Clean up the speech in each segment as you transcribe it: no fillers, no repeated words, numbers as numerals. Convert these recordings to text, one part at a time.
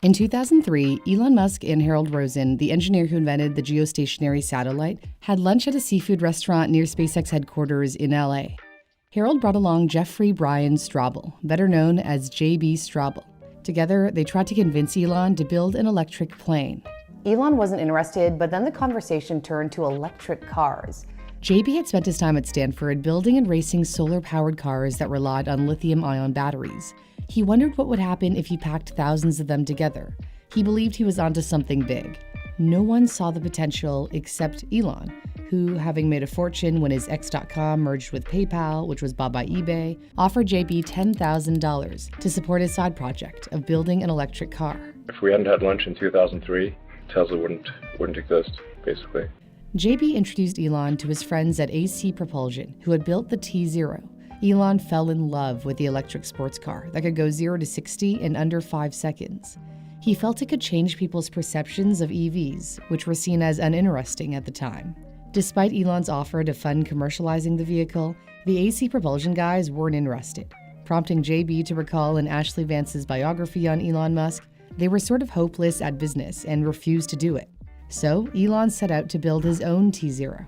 In 2003, Elon Musk and Harold Rosen, the engineer who invented the geostationary satellite, had lunch at a seafood restaurant near SpaceX headquarters in LA. Harold brought along Jeffrey Brian Straubel, better known as JB Straubel. Together, they tried to convince Elon to build an electric plane. Elon wasn't interested, but then the conversation turned to electric cars. JB had spent his time at Stanford building and racing solar-powered cars that relied on lithium-ion batteries. He wondered what would happen if he packed thousands of them together. He believed he was onto something big. No one saw the potential except Elon, who, having made a fortune when his X.com merged with PayPal, which was bought by eBay, offered JB $10,000 to support his side project of building an electric car. If we hadn't had lunch in 2003, Tesla wouldn't exist, basically. JB introduced Elon to his friends at AC Propulsion, who had built the T0. Elon fell in love with the electric sports car that could go 0 to 60 in under 5 seconds. He felt it could change people's perceptions of EVs, which were seen as uninteresting at the time. Despite Elon's offer to fund commercializing the vehicle, the AC Propulsion guys weren't interested. Prompting JB to recall in Ashley Vance's biography on Elon Musk, they were sort of hopeless at business and refused to do it. So Elon set out to build his own T0.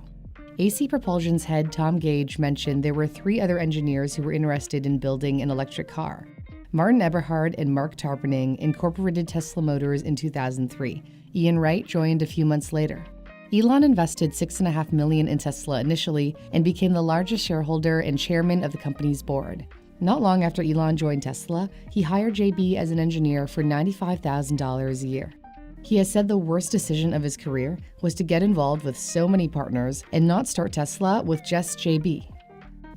AC Propulsion's head Tom Gage mentioned there were 3 other engineers who were interested in building an electric car. Martin Eberhard and Mark Tarpenning incorporated Tesla Motors in 2003. Ian Wright joined a few months later. Elon invested $6.5 million in Tesla initially and became the largest shareholder and chairman of the company's board. Not long after Elon joined Tesla, he hired JB as an engineer for $95,000 a year. He has said the worst decision of his career was to get involved with so many partners and not start Tesla with just JB.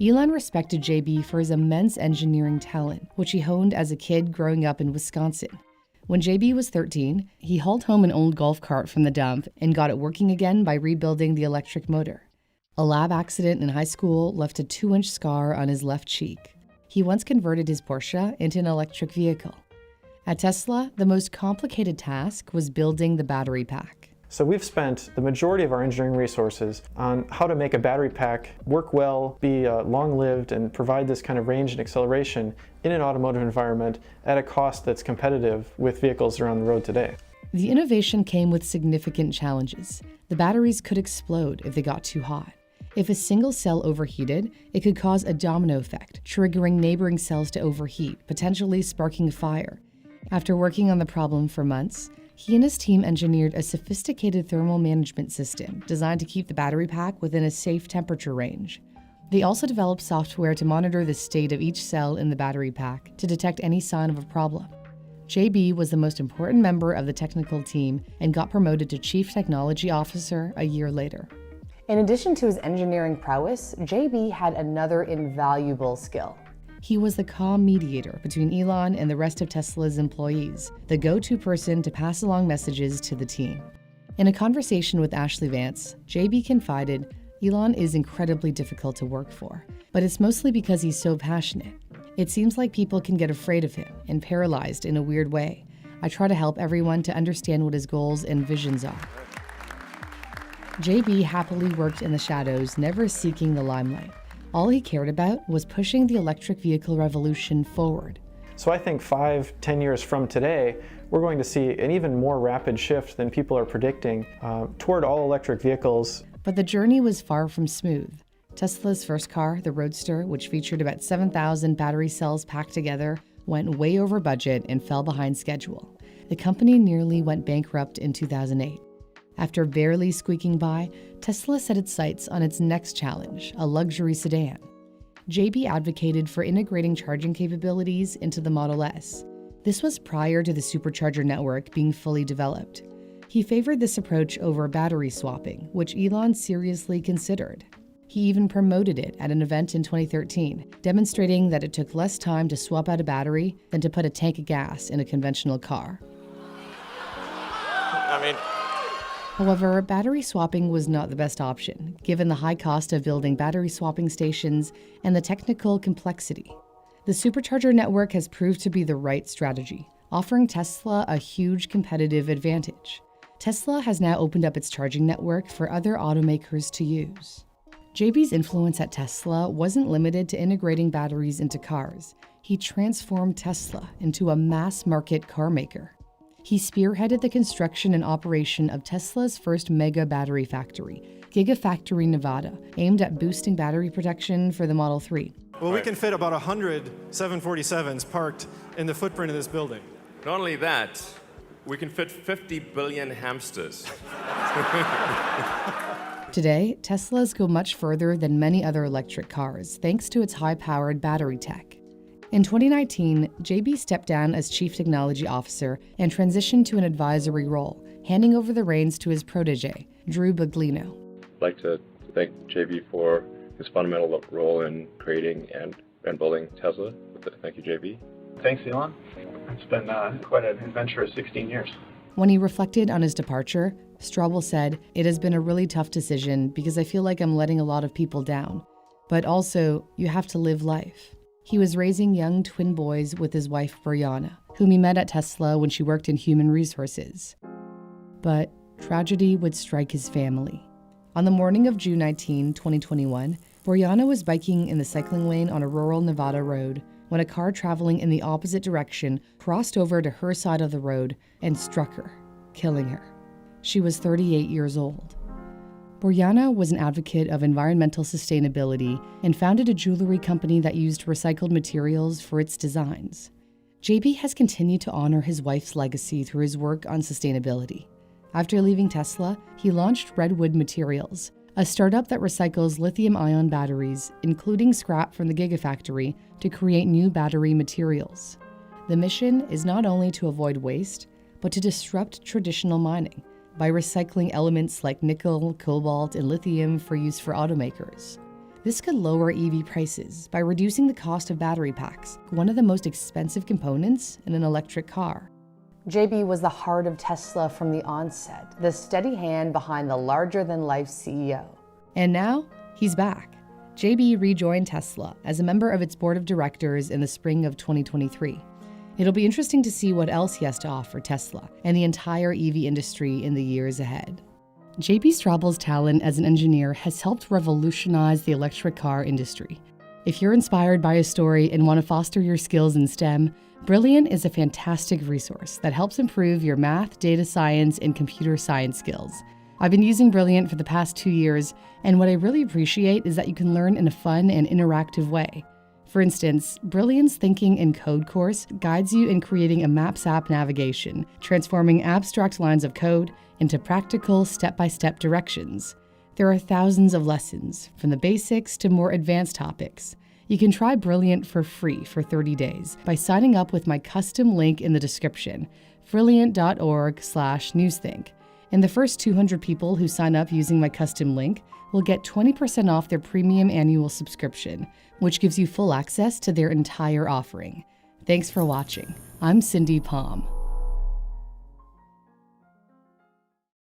Elon respected JB for his immense engineering talent, which he honed as a kid growing up in Wisconsin. When JB was 13, he hauled home an old golf cart from the dump and got it working again by rebuilding the electric motor. A lab accident in high school left a 2-inch scar on his left cheek. He once converted his Porsche into an electric vehicle. At Tesla, the most complicated task was building the battery pack. So we've spent the majority of our engineering resources on how to make a battery pack work well, be long-lived, and provide this kind of range and acceleration in an automotive environment at a cost that's competitive with vehicles around the road today. The innovation came with significant challenges. The batteries could explode if they got too hot. If a single cell overheated, it could cause a domino effect, triggering neighboring cells to overheat, potentially sparking a fire. After working on the problem for months, he and his team engineered a sophisticated thermal management system designed to keep the battery pack within a safe temperature range. They also developed software to monitor the state of each cell in the battery pack to detect any sign of a problem. JB was the most important member of the technical team and got promoted to Chief Technology Officer a year later. In addition to his engineering prowess, JB had another invaluable skill. He was the calm mediator between Elon and the rest of Tesla's employees, the go-to person to pass along messages to the team. In a conversation with Ashley Vance, JB confided, "Elon is incredibly difficult to work for, but it's mostly because he's so passionate. It seems like people can get afraid of him and paralyzed in a weird way. I try to help everyone to understand what his goals and visions are." JB happily worked in the shadows, never seeking the limelight. All he cared about was pushing the electric vehicle revolution forward. So I think 5-10 years from today, we're going to see an even more rapid shift than people are predicting toward all electric vehicles. But the journey was far from smooth. Tesla's first car, the Roadster, which featured about 7,000 battery cells packed together, went way over budget and fell behind schedule. The company nearly went bankrupt in 2008. After barely squeaking by, Tesla set its sights on its next challenge, a luxury sedan. JB advocated for integrating charging capabilities into the Model S. This was prior to the supercharger network being fully developed. He favored this approach over battery swapping, which Elon seriously considered. He even promoted it at an event in 2013, demonstrating that it took less time to swap out a battery than to put a tank of gas in a conventional car. However, battery swapping was not the best option, given the high cost of building battery swapping stations and the technical complexity. The supercharger network has proved to be the right strategy, offering Tesla a huge competitive advantage. Tesla has now opened up its charging network for other automakers to use. JB's influence at Tesla wasn't limited to integrating batteries into cars. He transformed Tesla into a mass-market car maker. He spearheaded the construction and operation of Tesla's first mega battery factory, Gigafactory Nevada, aimed at boosting battery production for the Model 3. Well, we can fit about 100 747s parked in the footprint of this building. Not only that, we can fit 50 billion hamsters. Today, Teslas go much further than many other electric cars thanks to its high-powered battery tech. In 2019, JB stepped down as Chief Technology Officer and transitioned to an advisory role, handing over the reins to his protege, Drew Baglino. I'd like to thank JB for his fundamental role in creating and building Tesla. Thank you, JB. Thanks, Elon. It's been quite an adventurous 16 years. When he reflected on his departure, Straubel said, "It has been a really tough decision because I feel like I'm letting a lot of people down. But also, you have to live life." He was raising young twin boys with his wife, Brianna, whom he met at Tesla when she worked in human resources. But tragedy would strike his family. On the morning of June 19, 2021, Brianna was biking in the cycling lane on a rural Nevada road when a car traveling in the opposite direction crossed over to her side of the road and struck her, killing her. She was 38 years old. Brianna was an advocate of environmental sustainability and founded a jewelry company that used recycled materials for its designs. JB has continued to honor his wife's legacy through his work on sustainability. After leaving Tesla, he launched Redwood Materials, a startup that recycles lithium-ion batteries, including scrap from the Gigafactory, to create new battery materials. The mission is not only to avoid waste, but to disrupt traditional mining by recycling elements like nickel, cobalt, and lithium for use for automakers. This could lower EV prices by reducing the cost of battery packs, one of the most expensive components in an electric car. JB was the heart of Tesla from the onset, the steady hand behind the larger-than-life CEO. And now, he's back. JB rejoined Tesla as a member of its board of directors in the spring of 2023. It'll be interesting to see what else he has to offer Tesla and the entire EV industry in the years ahead. JB Straubel's talent as an engineer has helped revolutionize the electric car industry. If you're inspired by his story and want to foster your skills in STEM, Brilliant is a fantastic resource that helps improve your math, data science, and computer science skills. I've been using Brilliant for the past 2 years, and what I really appreciate is that you can learn in a fun and interactive way. For instance, Brilliant's Thinking in Code course guides you in creating a Maps app navigation, transforming abstract lines of code into practical step-by-step directions. There are thousands of lessons, from the basics to more advanced topics. You can try Brilliant for free for 30 days by signing up with my custom link in the description, brilliant.org/newsthink. And the first 200 people who sign up using my custom link will get 20% off their premium annual subscription, which gives you full access to their entire offering. Thanks for watching. I'm Cindy Palm.